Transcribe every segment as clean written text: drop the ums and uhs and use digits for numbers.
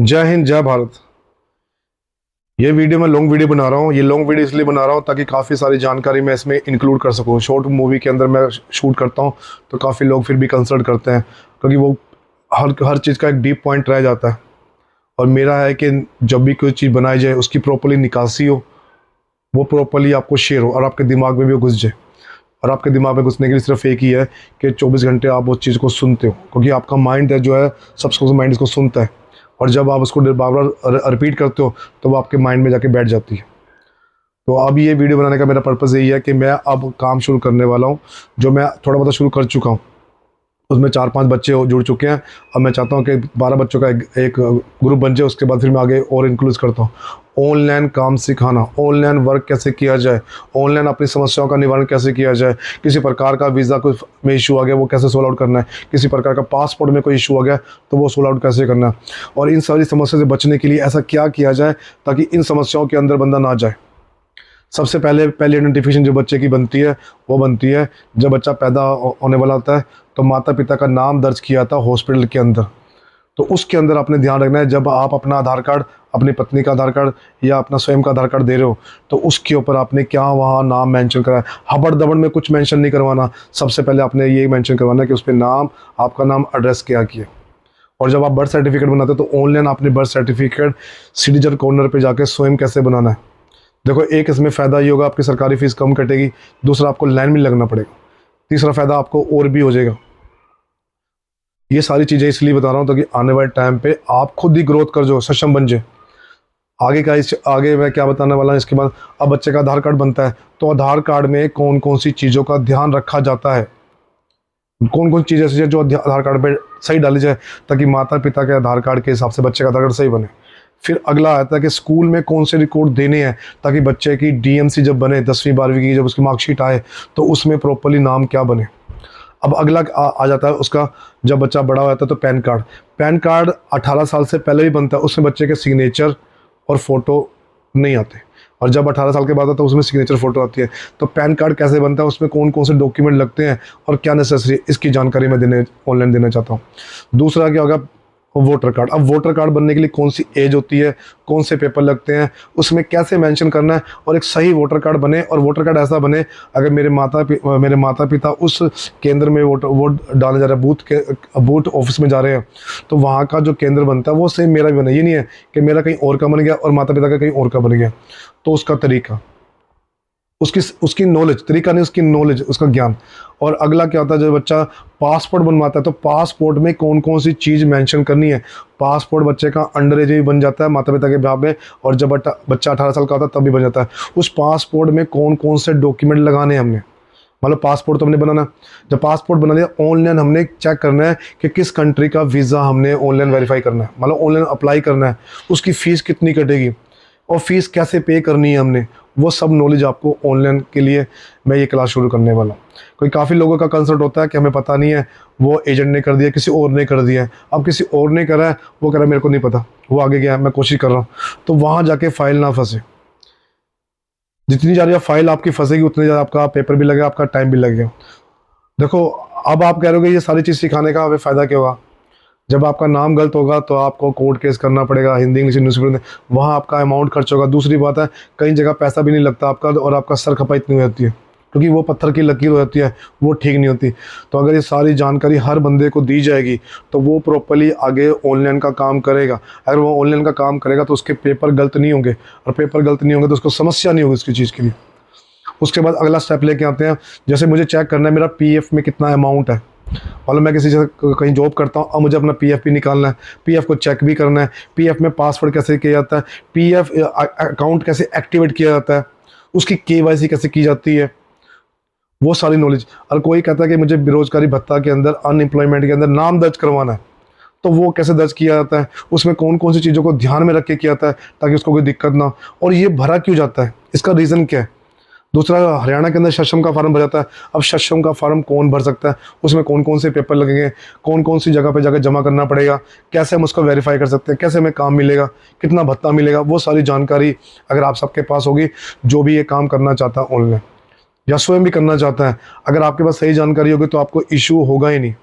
जय हिंद, जय भारत। ये वीडियो मैं लॉन्ग वीडियो बना रहा हूँ। ये लॉन्ग वीडियो इसलिए बना रहा हूँ ताकि काफ़ी सारी जानकारी मैं इसमें इंक्लूड कर सकूँ। शॉर्ट मूवी के अंदर मैं शूट करता हूँ तो काफ़ी लोग फिर भी कंसल्ट करते हैं, क्योंकि वो हर हर चीज़ का एक डीप पॉइंट रह जाता है। और मेरा है कि जब भी कोई चीज़ बनाई जाए उसकी प्रॉपरली निकासी हो, वो प्रॉपरली आपको शेयर हो और आपके दिमाग में भी वो घुस जाए। और आपके दिमाग में घुसने के लिए सिर्फ एक ही है कि 24 घंटे आप उस चीज़ को सुनते हो, क्योंकि आपका माइंड है जो है सबसे माइंड इसको सुनता है। और जब आप उसको बार बार रिपीट करते हो तो वो आपके माइंड में जाके बैठ जाती है। तो अब ये वीडियो बनाने का मेरा पर्पज़ यही है कि मैं अब काम शुरू करने वाला हूँ, जो मैं थोड़ा बहुत शुरू कर चुका हूँ। उसमें 4-5 बच्चे जुड़ चुके हैं। अब मैं चाहता हूँ कि 12 बच्चों का एक ग्रुप बन जाए। उसके बाद फिर मैं आगे और इंक्लूड करता हूँ। ऑनलाइन काम सिखाना, ऑनलाइन वर्क कैसे किया जाए, ऑनलाइन अपनी समस्याओं का निवारण कैसे किया जाए, किसी प्रकार का वीज़ा कोई में इशू आ गया वो कैसे सोल्व आउट करना है, किसी प्रकार का पासपोर्ट में कोई इशू आ गया तो वो सोल्व आउट कैसे करना है, और इन सारी समस्या से बचने के लिए ऐसा क्या किया जाए ताकि इन समस्याओं के अंदर बंदा ना जाए। सबसे पहले आइडेंटिफिकेशन जो बच्चे की बनती है वो बनती है जब बच्चा पैदा होने वाला होता है तो माता पिता का नाम दर्ज किया था हॉस्पिटल के अंदर। तो उसके अंदर आपने ध्यान रखना है, जब आप अपना आधार कार्ड, अपनी पत्नी का आधार कार्ड या अपना स्वयं का आधार कार्ड दे रहे हो तो उसके ऊपर आपने क्या वहाँ नाम मेंशन करा है। हबड़ दबड़ में कुछ मेंशन नहीं करवाना। सबसे पहले आपने ये मेंशन करवाना है कि उस पर नाम, आपका नाम, एड्रेस क्या किया। और जब आप बर्थ सर्टिफिकेट बनाते हो तो ऑनलाइन आपने बर्थ सर्टिफिकेट सिटीजन कॉर्नर पे जाके स्वयं कैसे बनाना है। देखो, एक इसमें फ़ायदा ये होगा, आपकी सरकारी फ़ीस कम कटेगी। दूसरा, आपको लाइन में लगना पड़ेगा। तीसरा फ़ायदा आपको और भी हो जाएगा। ये सारी चीज़ें इसलिए बता रहा हूँ ताकि आने वाले टाइम पे आप खुद ही ग्रोथ कर जाओ, सक्षम बन जाए। आगे मैं क्या बताने वाला हूँ इसके बाद। अब बच्चे का आधार कार्ड बनता है तो आधार कार्ड में कौन कौन सी चीज़ों का ध्यान रखा जाता है, कौन कौन चीज़ ऐसी है जो आधार कार्ड पे सही डाली जाए ताकि माता पिता के आधार कार्ड के हिसाब से बच्चे का आधार कार्ड सही बने। फिर अगला आता है कि स्कूल में कौन से रिकॉर्ड देने हैं ताकि बच्चे की डीएमसी जब बने, 10वीं 12वीं की जब उसकी मार्कशीट आए तो उसमें प्रॉपरली नाम क्या बने। अब अगला आ जाता है उसका, जब बच्चा बड़ा हो जाता है तो पैन कार्ड। पैन कार्ड 18 साल से पहले भी बनता है, उसमें बच्चे के सिग्नेचर और फोटो नहीं आते। और जब 18 साल के बाद आता है तो उसमें सिग्नेचर फोटो आती है। तो पैन कार्ड कैसे बनता है, उसमें कौन कौन से डॉक्यूमेंट लगते हैं और क्या नेसेसरी, इसकी जानकारी मैं ऑनलाइन देना चाहता हूँ। दूसरा क्या होगा, वोटर कार्ड। अब वोटर कार्ड बनने के लिए कौन सी एज होती है, कौन से पेपर लगते हैं, उसमें कैसे मेंशन करना है और एक सही वोटर कार्ड बने। और वोटर कार्ड ऐसा बने, अगर मेरे माता पिता उस केंद्र में वोट डालने जा रहे हैं, बूथ ऑफिस में जा रहे हैं, तो वहाँ का जो केंद्र बनता है वो सेम मेरा भी बने। ये नहीं है कि मेरा कहीं और का बन गया और माता पिता का कहीं और का बन गया। तो उसका तरीका, उसकी उसकी नॉलेज, तरीका नहीं, उसकी नॉलेज, उसका ज्ञान। और अगला क्या होता है, जब बच्चा पासपोर्ट बनवाता है तो पासपोर्ट में कौन कौन सी चीज़ मेंशन करनी है। पासपोर्ट बच्चे का अंडर एज भी बन जाता है माता पिता के ब्याह में, और जब बच्चा 18 साल का होता है तब भी बन जाता है। उस पासपोर्ट में कौन कौन से डॉक्यूमेंट लगाने हैं हमने, मतलब पासपोर्ट तो हमने बनाना। जब पासपोर्ट बना दिया, ऑनलाइन हमने चेक करना है कि किस कंट्री का वीज़ा हमने ऑनलाइन वेरीफाई करना है, मतलब ऑनलाइन अप्लाई करना है। उसकी फ़ीस कितनी कटेगी और फीस कैसे पे करनी है हमने, वो सब नॉलेज आपको ऑनलाइन के लिए मैं ये क्लास शुरू करने वाला हूँ। कोई काफ़ी लोगों का कंसर्ट होता है कि हमें पता नहीं है, वो एजेंट ने कर दिया, किसी और ने कर दिया है। अब किसी और ने करा है, वो कह रहा है मेरे को नहीं पता, वो आगे गया है, मैं कोशिश कर रहा हूँ। तो वहाँ जाके फाइल ना फंसे। जितनी ज़्यादा फाइल आपकी फंसेगी उतनी ज़्यादा आपका पेपर भी लगेगा, आपका टाइम भी लगेगा। देखो, अब आप कह रहे हो कि ये सारी चीज़ सिखाने का हमें फ़ायदा क्या होगा। जब आपका नाम गलत होगा तो आपको कोर्ट केस करना पड़ेगा, हिंदी इंग्लिश न्यूज़पेपर में, वहाँ आपका अमाउंट खर्च होगा। दूसरी बात है, कई जगह पैसा भी नहीं लगता आपका और आपका सर खपाई इतनी हो जाती है क्योंकि वो पत्थर की लकीर हो जाती है, वो ठीक नहीं होती। तो अगर ये सारी जानकारी हर बंदे को दी जाएगी तो वो प्रॉपरली आगे ऑनलाइन का काम करेगा। अगर वो ऑनलाइन का काम करेगा तो उसके पेपर गलत नहीं होंगे, और पेपर गलत नहीं होंगे तो उसको समस्या नहीं होगी उसकी चीज़ के लिए। उसके बाद अगला स्टेप लेके आते हैं, जैसे मुझे चेक करना है मेरा पीएफ में कितना अमाउंट है। मतलब मैं किसी जगह कहीं जॉब करता हूँ, अब मुझे अपना पीएफ भी निकालना है, पीएफ को चेक भी करना है, पीएफ में पासवर्ड कैसे किया जाता है, पीएफ अकाउंट कैसे एक्टिवेट किया जाता है, उसकी केवाईसी कैसे की जाती है, वो सारी नॉलेज। और कोई कहता है कि मुझे बेरोजगारी भत्ता के अंदर, अनएम्प्लॉयमेंट के अंदर नाम दर्ज करवाना है, तो वो कैसे दर्ज किया जाता है, उसमें कौन कौन सी चीज़ों को ध्यान में रख के किया जाता है ताकि उसको कोई दिक्कत ना हो, और ये भरा क्यों जाता है, इसका रीज़न क्या है। दूसरा, हरियाणा के अंदर सक्षम का फार्म भर जाता है। अब सक्षम का फार्म कौन भर सकता है, उसमें कौन कौन से पेपर लगेंगे, कौन कौन सी जगह पे जाकर जमा करना पड़ेगा, कैसे हम उसको वेरीफाई कर सकते हैं, कैसे हमें काम मिलेगा, कितना भत्ता मिलेगा, वो सारी जानकारी अगर आप सबके पास होगी, जो भी ये काम करना चाहता है ऑनलाइन या स्वयं भी करना चाहता है, अगर आपके पास सही जानकारी होगी तो आपको इशू होगा ही नहीं।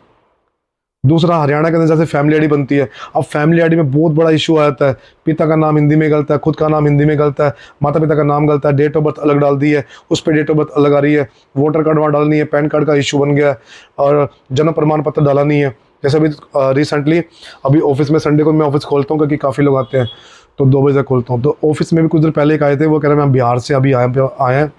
दूसरा, हरियाणा के अंदर जैसे फैमिली आईडी बनती है, अब फैमिली आईडी में बहुत बड़ा इशू आ जाता है, पिता का नाम हिंदी में गलत है, खुद का नाम हिंदी में गलत है, माता पिता का नाम गलत है, डेट ऑफ बर्थ अलग डाल दी है, उस पर डेट ऑफ बर्थ अलग आ रही है, वोटर कार्ड वहाँ डालनी है, पैन कार्ड का इशू बन गया है, और जन्म प्रमाण पत्र डाला नहीं है। जैसे अभी रिसेंटली अभी ऑफिस में संडे को मैं ऑफिस खोलता हूँ क्योंकि काफ़ी लोग आते हैं, तो 2 बजे तक खोलता हूँ। तो ऑफिस में भी कुछ देर पहले एक आए थे, वो कह रहे हैं मैं बिहार से अभी आए हैं,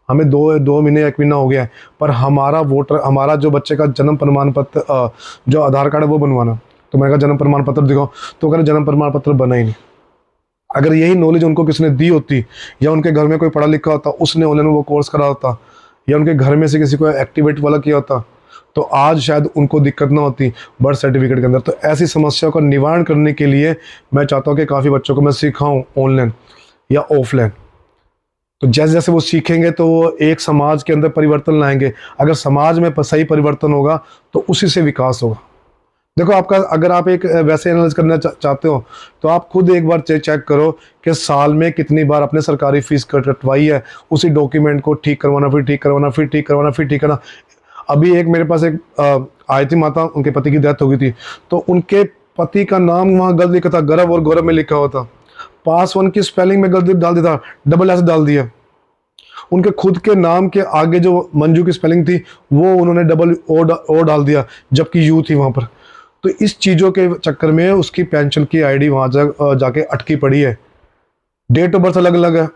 हमें दो महीने 1 महीना हो गया है, पर हमारा जो बच्चे का जन्म प्रमाण पत्र जो आधार कार्ड है वो बनवाना। तो मैंने कहा जन्म प्रमाण पत्र दिखाओ, तो कह रहे जन्म प्रमाण पत्र बना ही नहीं। अगर यही नॉलेज उनको किसने दी होती, या उनके घर में कोई पढ़ा लिखा होता, उसने ऑनलाइन वो कोर्स करा होता, या उनके घर में से किसी को एक्टिवेट वाला किया होता, तो आज शायद उनको दिक्कत ना होती बर्थ सर्टिफिकेट के अंदर। तो ऐसी समस्याओं का निवारण करने के लिए मैं चाहता हूँ कि काफ़ी बच्चों को मैं सिखाऊँ ऑनलाइन या ऑफलाइन। तो जैसे जैसे वो सीखेंगे तो वो एक समाज के अंदर परिवर्तन लाएंगे। अगर समाज में सही परिवर्तन होगा तो उसी से विकास होगा। देखो, आपका अगर आप एक वैसे एनालाइज करना चाहते हो, तो आप खुद एक बार चेक करो कि साल में कितनी बार अपने सरकारी फीस कटवाई है, उसी डॉक्यूमेंट को ठीक करवाना, फिर ठीक करवाना, फिर ठीक करवाना, फिर ठीक करना। अभी एक मेरे पास एक आई थी माता, उनके पति की डेथ हो गई थी, तो उनके पति का नाम वहाँ गलत लिखा था, गौरव और गौरव में लिखा हुआ था, पास 1 की स्पेलिंग में गलती डाल दिया था, डबल एस डाल दिया। उनके खुद के नाम के आगे जो मंजू की स्पेलिंग थी वो उन्होंने डबल ओ डाल दिया, जबकि यू थी वहाँ पर। तो इस चीज़ों के चक्कर में उसकी पेंशन की आईडी वहाँ जाके अटकी पड़ी है। डेट ऑफ बर्थ अलग अलग है,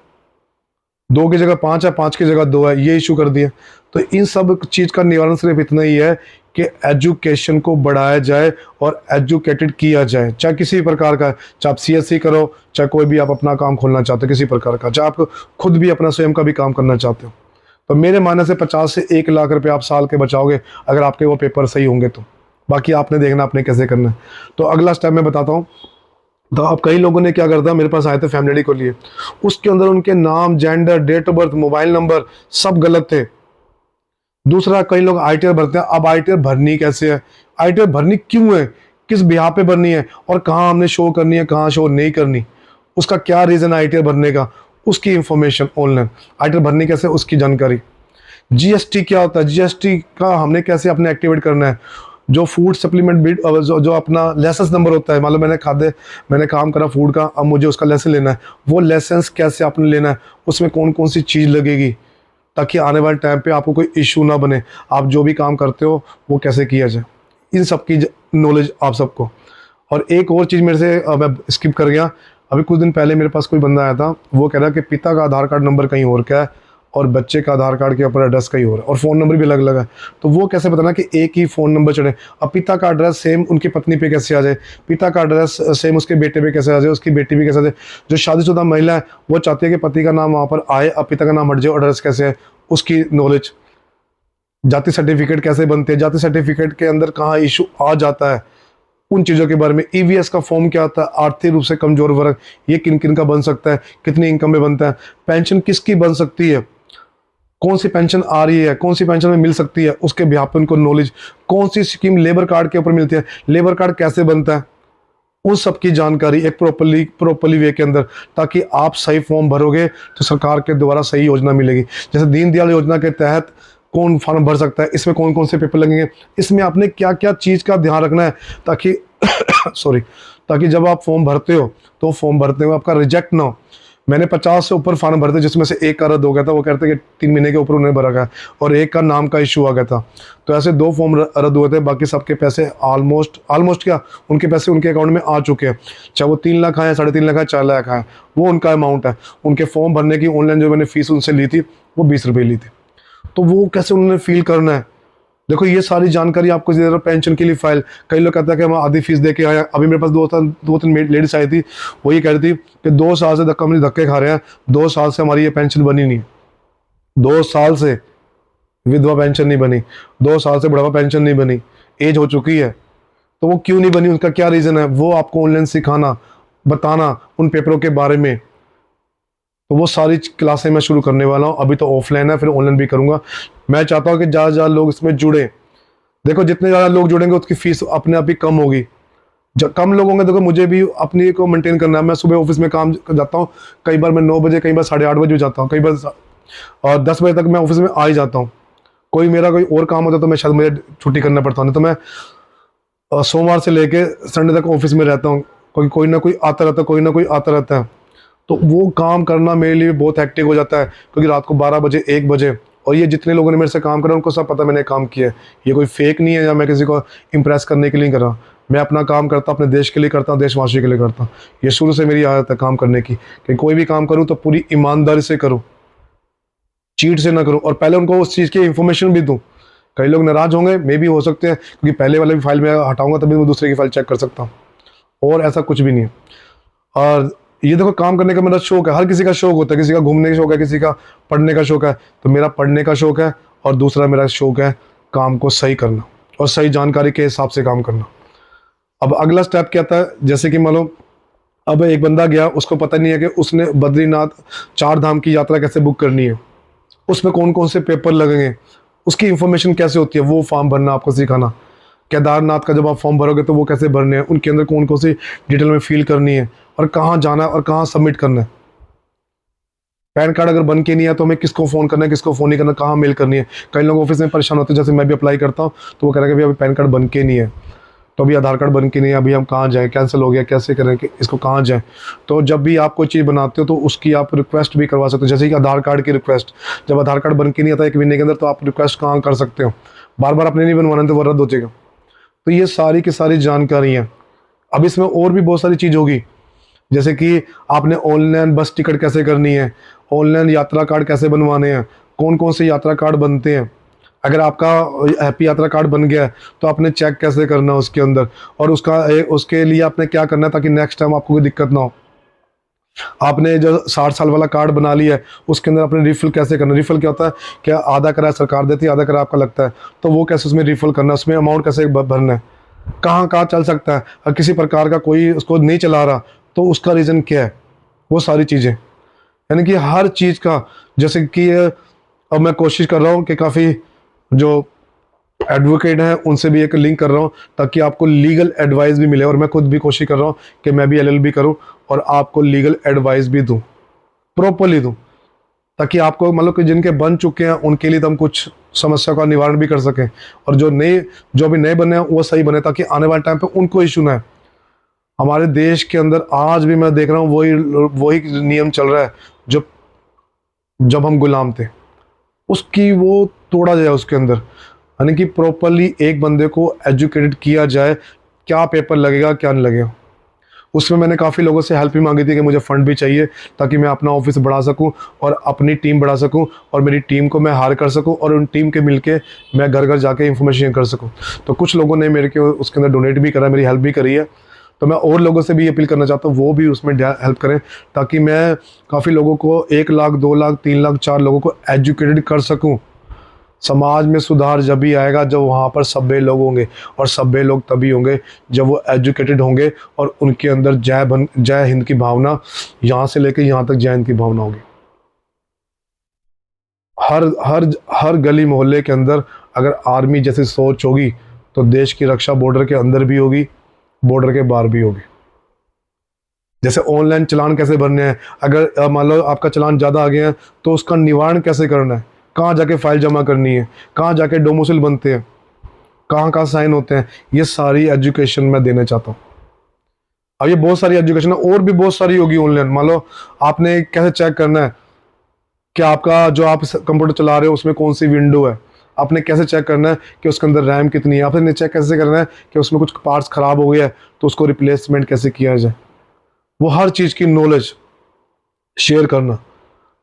2 की जगह 5 है, 5 की जगह 2 है, ये इशू कर दिया। तो इन सब चीज़ का निवारण सिर्फ इतना ही है कि एजुकेशन को बढ़ाया जाए और एजुकेटेड किया जाए, चाहे किसी प्रकार का, चाहे आप सीएससी करो, चाहे कोई भी आप अपना काम खोलना चाहते हो किसी प्रकार का, चाहे आप खुद भी अपना स्वयं का भी काम करना चाहते हो। तो मेरे मानने से 50 से 1 लाख रुपए आप साल के बचाओगे अगर आपके वो पेपर सही होंगे तो। बाकी आपने देखना आपने कैसे करना है। तो अगला स्टेप मैं बताता हूँ। तो अब कई लोगों ने क्या करता, मेरे पास आए थे फैमिली को लिए, उसके अंदर उनके नाम, gender, date of birth, mobile number सब गलत थे। दूसरा, कई लोग आईटीआर भरते हैं। अब आईटीआर भरनी कैसे है, आईटीआर भरनी क्यों है, किस बिहाफ पे भरनी है, और कहाँ हमने शो करनी है, कहाँ शो नहीं करनी, उसका क्या रीज़न है आईटीआर भरने का, उसकी इंफॉर्मेशन ऑनलाइन। आईटीआर भरनी कैसे, उसकी जानकारी। जीएसटी क्या होता है, जीएसटी का हमने कैसे अपने एक्टिवेट करना है। जो फूड सप्लीमेंट बिड, जो अपना लाइसेंस नंबर होता है, मान लो मैंने काम करा फूड का, अब मुझे उसका लाइसेंस लेना है, वो लाइसेंस कैसे आपने लेना है, उसमें कौन कौन सी चीज़ लगेगी, ताकि आने वाले टाइम पे आपको कोई इशू ना बने, आप जो भी काम करते हो वो कैसे किया जाए, इन सब की नॉलेज आप सबको। और एक और चीज़ मेरे से मैं स्किप कर गया, अभी कुछ दिन पहले मेरे पास कोई बंदा आया था, वो कह रहा कि पिता का आधार कार्ड नंबर कहीं और क्या है और बच्चे का आधार कार्ड के ऊपर एड्रेस कहीं और है, और फ़ोन नंबर भी अलग अलग है। तो वो कैसे बताना कि एक ही फ़ोन नंबर चढ़े। अब पिता का एड्रेस सेम उनकी पत्नी पे कैसे आ जाए, पिता का एड्रेस सेम उसके बेटे पे कैसे आ जाए, उसकी बेटी भी कैसे आ जाए। जो शादीशुदा महिला है वो चाहती है कि पति का नाम वहाँ पर आए, अब पिता का नाम हट जाए, एड्रेस कैसे है, उसकी नॉलेज। जाति सर्टिफिकेट कैसे बनते हैं, जाति सर्टिफिकेट के अंदर कहाँ इशू आ जाता है, उन चीज़ों के बारे में। ईवीएस का फॉर्म क्या होता है, आर्थिक रूप से कमजोर वर्ग, ये किन किन का बन सकता है, कितनी इनकम में बनता है, पेंशन किसकी बन सकती है, कौन सी पेंशन आ रही है, कौन सी पेंशन में मिल सकती है, उसके बिहाफ पे उनको नॉलेज। कौन सी स्कीम लेबर कार्ड के ऊपर मिलती है, लेबर कार्ड कैसे बनता है, उन सब की जानकारी एक प्रॉपरली वे के अंदर, ताकि आप सही फॉर्म भरोगे तो सरकार के द्वारा सही योजना मिलेगी। जैसे दीनदयाल योजना के तहत कौन फॉर्म भर सकता है, इसमें कौन कौन से पेपर लगेंगे, इसमें आपने क्या क्या चीज़ का ध्यान रखना है, ताकि सॉरी, ताकि जब आप फॉर्म भरते हो तो फॉर्म भरते हुए आपका रिजेक्ट ना हो। मैंने 50 से ऊपर फॉर्म भरते जिसमें से एक का रद्द हो गया था, वो कहते कि 3 महीने के ऊपर उन्हें भरा गया, और एक का नाम का इशू आ गया था। तो ऐसे 2 फॉर्म रद्द हुए थे, बाकी सबके पैसे ऑलमोस्ट क्या, उनके पैसे उनके अकाउंट में आ चुके हैं। चाहे वो 3 लाख आए, 3.5 लाख आए, 4 लाख आए, वो उनका अमाउंट है। उनके फॉर्म भरने की ऑनलाइन जो मैंने फीस उनसे ली थी वो 20 रुपये ली थी। तो वो कैसे उन्होंने फील करना है, देखो ये सारी जानकारी आपको दे रहा हूं। पेंशन के लिए फाइल, कई लोग कहते हैं कि हम आधी फीस दे के आए। अभी मेरे पास 2-3 लेडीज आई थी, वो ये कह रही थी कि 2 साल से धक्के खा रहे हैं, 2 साल से हमारी ये पेंशन बनी नहीं, 2 साल से विधवा पेंशन नहीं बनी, 2 साल से बुढ़ापा पेंशन नहीं बनी, एज हो चुकी है। तो वो क्यों नहीं बनी, उसका क्या रीज़न है, वो आपको ऑनलाइन सिखाना, बताना उन पेपरों के बारे में। तो वो सारी क्लासें मैं शुरू करने वाला हूँ। अभी तो ऑफलाइन है, फिर ऑनलाइन भी करूँगा। मैं चाहता हूँ कि ज़्यादा से ज़्यादा लोग इसमें जुड़े। देखो जितने ज़्यादा लोग जुड़ेंगे उसकी फीस अपने आप ही कम होगी। जब कम लोग होंगे, देखो मुझे भी अपनी को मेंटेन करना है। मैं सुबह ऑफिस में काम जाता हूँ, कई बार मैं 9 बजे, कई बार 8:30 बजे भी जाता हूँ, कई बार और 10 बजे तक मैं ऑफिस में आ ही जाता हूँ। कोई मेरा कोई और काम होता है तो मैं शायद मुझे छुट्टी करना पड़ता है, तो मैं और सोमवार से लेके संडे तक ऑफिस में रहता हूँ, क्योंकि कोई ना कोई आता रहता है, कोई ना कोई आता रहता है। तो वो काम करना मेरे लिए बहुत हेक्टिक हो जाता है, क्योंकि रात को 12 बजे 1 बजे, और ये जितने लोगों ने मेरे से काम करा उनको सब पता है मैंने काम किया है। ये कोई फेक नहीं है या मैं किसी को इम्प्रेस करने के लिए कर रहा हूँ। मैं अपना काम करता हूँ, अपने देश के लिए करता हूँ, देशवासियों के लिए करता हूँ। ये शुरू से मेरी आदत है काम करने की, कि कोई भी काम करूँ तो पूरी ईमानदारी से करूँ, चीट से ना करूँ, और पहले उनको उस चीज़ की इन्फॉर्मेशन भी दूँ। कई लोग नाराज होंगे, मे भी हो सकते हैं, क्योंकि पहले वाले भी फाइल में हटाऊंगा तभी मैं दूसरे की फाइल चेक कर सकता हूँ, और ऐसा कुछ भी नहीं है। और ये देखो, काम करने का मेरा शौक है, हर किसी का शौक होता है, किसी का घूमने का शौक है, किसी का पढ़ने का शौक है। तो मेरा पढ़ने का शौक है, और दूसरा मेरा शौक है काम को सही करना और सही जानकारी के हिसाब से काम करना। अब अगला स्टेप क्या था, जैसे कि मान लो अब एक बंदा गया, उसको पता नहीं है कि उसने बद्रीनाथ 4 धाम की यात्रा कैसे बुक करनी है, उसमें कौन कौन से पेपर लगेंगे, उसकी इंफॉर्मेशन कैसे होती है, वो फॉर्म भरना आपको सिखाना। केदारनाथ का जब आप फॉर्म भरोगे तो वो कैसे भरने हैं, उनके अंदर कौन कौन सी डिटेल में फिल करनी है, और कहाँ जाना है और कहाँ सबमिट करना है। पैन कार्ड अगर बन के नहीं है तो हमें किसको फ़ोन करना है, किसको फ़ोन नहीं करना, कहाँ मेल करनी है। कई लोग ऑफिस में परेशान होते हैं, जैसे मैं भी अप्लाई करता हूँ तो वो कह रहे हैं कि अभी पैन कार्ड बन के नहीं है, तो अभी आधार कार्ड बन के नहीं है, अभी हम कहाँ जाएँ, कैंसिल हो गया, कैसे करें कि इसको कहाँ जाएँ। तो जब भी आप कोई चीज़ बनाते हो तो उसकी आप रिक्वेस्ट भी करवा सकते हो, जैसे कि आधार कार्ड की रिक्वेस्ट। जब आधार कार्ड बन के नहीं आता 1 महीने के अंदर, तो आप रिक्वेस्ट कहाँ कर सकते हो, बार बार अपने नहीं बनवाना तो वो रद्द हो जाएगा। तो ये सारी की सारी जानकारी है। अब इसमें और भी बहुत सारी चीज़ होगी, जैसे कि आपने ऑनलाइन बस टिकट कैसे करनी है, ऑनलाइन यात्रा कार्ड कैसे बनवाने हैं, कौन कौन से यात्रा कार्ड बनते हैं। अगर आपका हैप्पी यात्रा कार्ड बन गया है तो आपने चेक कैसे करना है उसके अंदर, और उसके लिए आपने क्या करना है ताकि नेक्स्ट टाइम आपको कोई दिक्कत ना हो। आपने जो 60 साल वाला कार्ड बना लिया है, उसके अंदर आपने रिफिल कैसे करना है। रिफिल क्या होता है, क्या आधा किराया सरकार देती है, आधा किराया आपका लगता है, तो वो कैसे उसमें रिफिल करना है, उसमें अमाउंट कैसे भरना है, कहाँ कहाँ चल सकता है, अगर किसी प्रकार का कोई उसको नहीं चला रहा तो उसका रीज़न क्या है, वो सारी चीज़ें। यानी कि हर चीज़ का, जैसे कि अब मैं कोशिश कर रहा हूँ कि काफ़ी जो एडवोकेट हैं उनसे भी एक लिंक कर रहा हूँ, ताकि आपको लीगल एडवाइस भी मिले, और मैं खुद भी कोशिश कर रहा हूँ कि मैं भी एलएलबी करूँ और आपको लीगल एडवाइस भी दूँ, प्रॉपरली दूँ, ताकि आपको मतलब कि जिनके बन चुके हैं उनके लिए तो हम कुछ समस्या का निवारण भी कर सकें, और जो अभी नए बने हैं वो सही बने, ताकि आने वाले टाइम पे उनको इशू ना है। हमारे देश के अंदर आज भी मैं देख रहा हूँ वही वही नियम चल रहा है जो जब हम गुलाम थे, उसकी वो तोड़ा जाए उसके अंदर। यानी कि प्रॉपरली एक बंदे को एजुकेटेड किया जाए, क्या पेपर लगेगा क्या नहीं लगेगा। उसमें मैंने काफ़ी लोगों से हेल्प भी मांगी थी कि मुझे फ़ंड भी चाहिए, ताकि मैं अपना ऑफिस बढ़ा सकूं और अपनी टीम बढ़ा सकूं, और मेरी टीम को मैं हायर कर सकूं, और उन टीम के मिलके मैं घर घर जाके इंफॉर्मेशन कर सकूं। तो कुछ लोगों ने मेरे को उसके अंदर डोनेट भी करा, मेरी हेल्प भी करी है। तो मैं और लोगों से भी अपील करना चाहता हूँ वो भी उसमें हेल्प करें, ताकि मैं काफ़ी लोगों को 1 लाख 2 लाख 3 लाख 4 लोगों को एजुकेटेड कर सकूँ। समाज में सुधार जब भी आएगा जब वहाँ पर सभ्य लोग होंगे, और सभ्य लोग तभी होंगे जब वो एजुकेटेड होंगे, और उनके अंदर जय हिंद की भावना, यहाँ से लेकर यहाँ तक जय हिंद की भावना होगी। हर हर हर गली मोहल्ले के अंदर अगर आर्मी जैसी सोच होगी, तो देश की रक्षा बॉर्डर के अंदर भी होगी, बॉर्डर के बाहर भी होगी। जैसे ऑनलाइन चालान कैसे भरने हैं, अगर मान लो आपका चालान ज़्यादा आ गया है तो उसका निवारण कैसे करना है, कहाँ जाके फाइल जमा करनी है, कहाँ जाके डोमिसाइल बनते हैं, कहाँ कहाँ साइन होते हैं, ये सारी एजुकेशन मैं देना चाहता हूँ। अब ये बहुत सारी एजुकेशन है, और भी बहुत सारी होगी ऑनलाइन। मान लो आपने कैसे चेक करना है कि आपका जो आप कंप्यूटर चला रहे हो उसमें कौन सी विंडो है, आपने कैसे चेक करना है कि उसके अंदर रैम कितनी है, आपने चेक कैसे करना है कि उसमें कुछ पार्ट्स खराब हो गया है तो उसको रिप्लेसमेंट कैसे किया जाए, वो हर चीज़ की नॉलेज शेयर करना।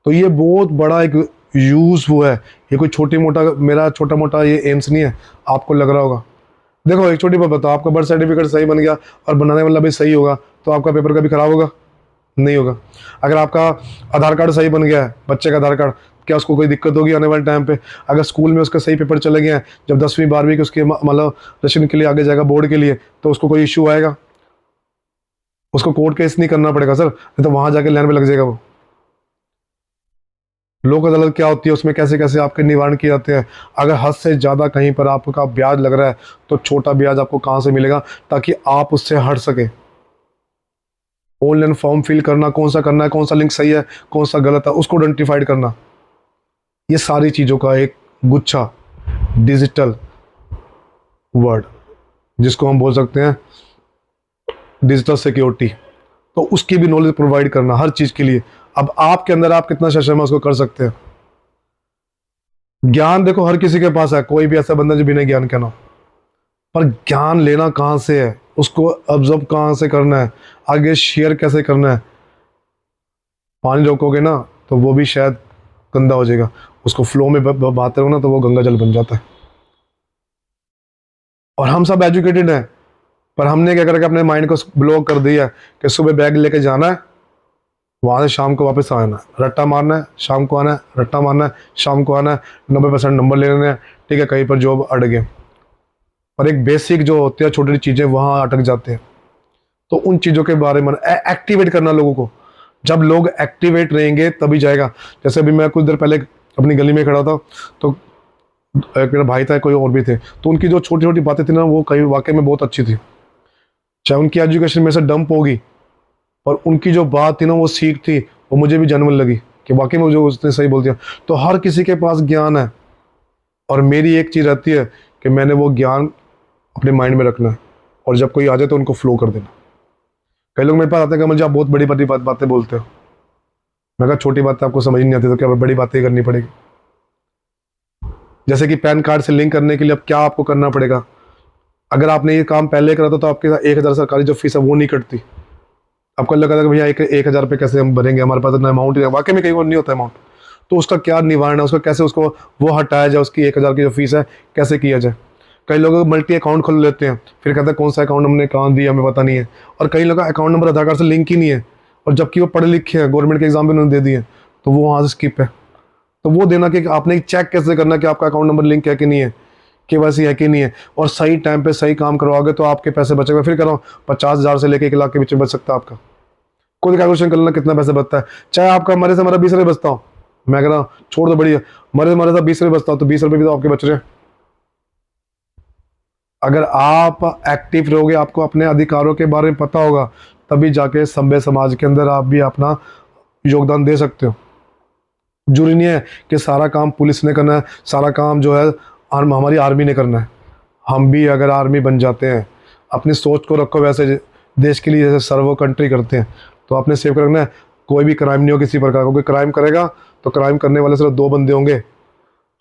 तो ये बहुत बड़ा एक यूज़ हुआ है। ये कोई छोटी मोटा, मेरा छोटा मोटा ये एम्स नहीं है, आपको लग रहा होगा। देखो एक छोटी बात बताओ, आपका बर्थ सर्टिफिकेट सही बन गया और बनाने वाला भी सही होगा, तो आपका पेपर कभी खराब होगा? नहीं होगा। अगर आपका आधार कार्ड सही बन गया है, बच्चे का आधार कार्ड, क्या उसको कोई दिक्कत होगी आने वाले टाइम पे? अगर स्कूल में उसका सही पेपर चले गए हैं, जब 10वीं 12वीं के उसके मतलब रशियन के लिए आगे जाएगा बोर्ड के लिए, तो उसको कोई इशू आएगा? उसको कोर्ट केस नहीं करना पड़ेगा सर, नहीं तो वहां जाके लाइन पे लग जाएगा वो। लोक अदालत क्या होती है, उसमें कैसे कैसे आपके निवारण किए जाते हैं। अगर हद से ज़्यादा कहीं पर आपका ब्याज लग रहा है, तो छोटा ब्याज आपको कहाँ से मिलेगा, ताकि आप उससे हट सके। ऑनलाइन फॉर्म फिल करना, कौन सा करना है, कौन सा लिंक सही है, कौन सा गलत है, उसको आइडेंटिफाइड करना, ये सारी चीज़ों का एक गुच्छा, डिजिटल वर्ड। जिसको हम बोल सकते हैं डिजिटल सिक्योरिटी, तो उसकी भी नॉलेज प्रोवाइड करना हर चीज़ के लिए। अब आपके अंदर आप कितना सक्षम है उसको कर सकते हैं। ज्ञान देखो हर किसी के पास है, कोई भी ऐसा बंदा जो बिना ज्ञान के ना हो, पर ज्ञान लेना कहाँ से है, उसको ऑब्जर्व कहाँ से करना है, आगे शेयर कैसे करना है। पानी रोकोगे ना तो वो भी शायद गंदा हो जाएगा, उसको फ्लो में बहाते रहो ना तो वो गंगा जल बन जाता है। और हम सब एजुकेटेड हैं, पर हमने क्या करके अपने माइंड को ब्लॉक कर दिया है कि सुबह बैग लेके जाना है, वहां से शाम को वापस आना है, रट्टा मारना है, शाम को आना है, रट्टा मारना है, शाम को आना है, 90% नंबर ले लेने हैं, ठीक है, कहीं पर जॉब अड़ गए। पर एक बेसिक जो होती है छोटी छोटी चीज़ें वहाँ अटक जाते हैं। तो उन चीज़ों के बारे में एक्टिवेट करना लोगों को, जब लोग एक्टिवेट रहेंगे तभी जाएगा। जैसे अभी मैं कुछ देर पहले अपनी गली में खड़ा था, तो एक मेरा भाई था, कोई और भी थे, तो उनकी जो छोटी छोटी बातें थी ना वो कहीं वाकई में बहुत अच्छी थी। चाहे उनकी एजुकेशन में से डंप होगी, पर उनकी जो बात थी ना वो सीख थी, वो मुझे भी जेन्युइन लगी कि वाकई में जो उसने सही बोल दिया। तो हर किसी के पास ज्ञान है, और मेरी एक चीज़ रहती है कि मैंने वो ज्ञान अपने माइंड में रखना है, और जब कोई आ जाए तो उनको फ्लो कर देना। कई लोग मेरे पास आते हैं कि मुझे आप बहुत बड़ी बड़ी बातें बोलते हो। मैं कहा छोटी बातें आपको समझ नहीं आती तो क्या बड़ी बातें करनी पड़ेगी। जैसे कि पैन कार्ड से लिंक करने के लिए अब क्या आपको करना पड़ेगा, अगर आपने ये काम पहले करा था तो आपके साथ 1,000 सरकारी जो फीस है वो नहीं कटती। आपको लगा था कि भैया 1,000 रुपये कैसे हम भरेंगे, हमारे पास इतना अमाउंट ही नहीं, वाकई में कई बार नहीं होता अमाउंट। तो उसका क्या निवारण है, उसका कैसे उसको वो हटाया जाए, उसकी 1,000 की जो फीस है कैसे किया जाए। कई लोग मल्टी अकाउंट खोल लेते हैं, फिर कहते हैं कौन सा अकाउंट हमने कहाँ दिया हमें पता नहीं है। और कई लोग अकाउंट नंबर आधार कार्ड से लिंक ही नहीं है, और जबकि वो पढ़े लिखे हैं, गवर्नमेंट के एग्जाम भी उन्होंने दे दिए, तो वो वहाँ से स्किप है। तो वो देना कि आपने चेक कैसे करना कि आपका अकाउंट नंबर लिंक है कि नहीं है, केवाईसी है कि नहीं है, और सही टाइम पे सही काम करवाओगे तो आपके पैसे बचेंगे। फिर कह रहा हूँ 50,000 से लेकर 1 लाख के बीच में बच सकता है आपका। खुद कैलकुलेशन कर लेना कितना पैसे बचता है, चाहे आपका मरे से मरा 20 रुपये बचता हो। मैं कह रहा हूँ छोड़ दो, बढ़िया, मरे से मरे से 20 रुपये बचता हो तो 20 रुपये भी तो आपके बच रहे हैं। अगर आप एक्टिव रहोगे, आपको अपने अधिकारों के बारे में पता होगा, तभी जाके सभ्य समाज के अंदर आप भी अपना योगदान दे सकते हो। जरूरी नहीं है कि सारा काम पुलिस ने करना है, सारा काम जो है हमारी आर्मी ने करना है। हम भी अगर आर्मी बन जाते हैं, अपनी सोच को रखो वैसे देश के लिए जैसे सर्वो कंट्री करते हैं, तो आपने सेव रखना है। कोई भी क्राइम नहीं हो किसी प्रकार का, कोई क्राइम करेगा तो क्राइम करने वाले सिर्फ 2 बंदे होंगे,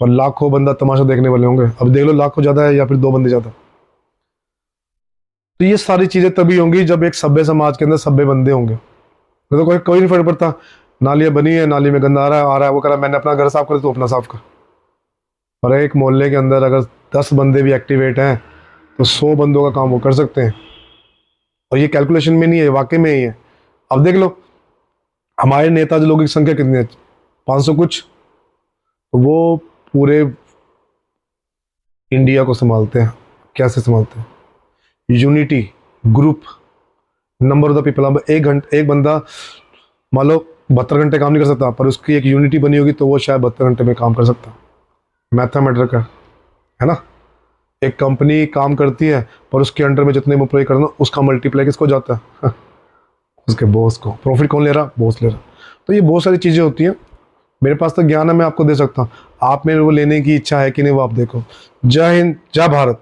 पर लाखों बंदा तमाशा देखने वाले होंगे। अब देख लो लाखों ज़्यादा है या फिर 2 बंदे ज़्यादा। तो ये सारी चीज़ें तभी होंगी जब एक सभ्य समाज के अंदर सभ्य बंदे होंगे। नहीं तो कोई कोई नहीं फर्क पड़ता, नालियाँ बनी है, नाली में गंदा आ रहा है, वो कह रहा है मैंने अपना घर साफ कर, तो अपना साफ कर। और एक मोहल्ले के अंदर अगर 10 बंदे भी एक्टिवेट हैं तो 100 बंदों का काम वो कर सकते हैं। और ये कैलकुलेशन में नहीं है, वाकई में ही है। अब देख लो हमारे नेता जो लोगों की संख्या कितनी है, 500 कुछ, तो वो पूरे इंडिया को संभालते हैं। कैसे संभालते हैं, unity, group, number of the people. अब एक बंदा मान लो 72 घंटे काम नहीं कर सकता, पर उसकी एक यूनिटी बनी होगी तो वो शायद 72 घंटे में काम कर सकता। मैथमेटिक है ना। एक कंपनी काम करती है, पर उसके अंडर में जितने एम्प्लॉय करना उसका मल्टीप्लाई किसको जाता है उसके बॉस को। प्रॉफिट कौन ले रहा, बॉस ले रहा। तो ये बहुत सारी चीज़ें होती हैं। मेरे पास तो ज्ञान है, मैं आपको दे सकता हूँ, आप में वो लेने की इच्छा है कि नहीं वो आप देखो। जय हिंद, जय भारत।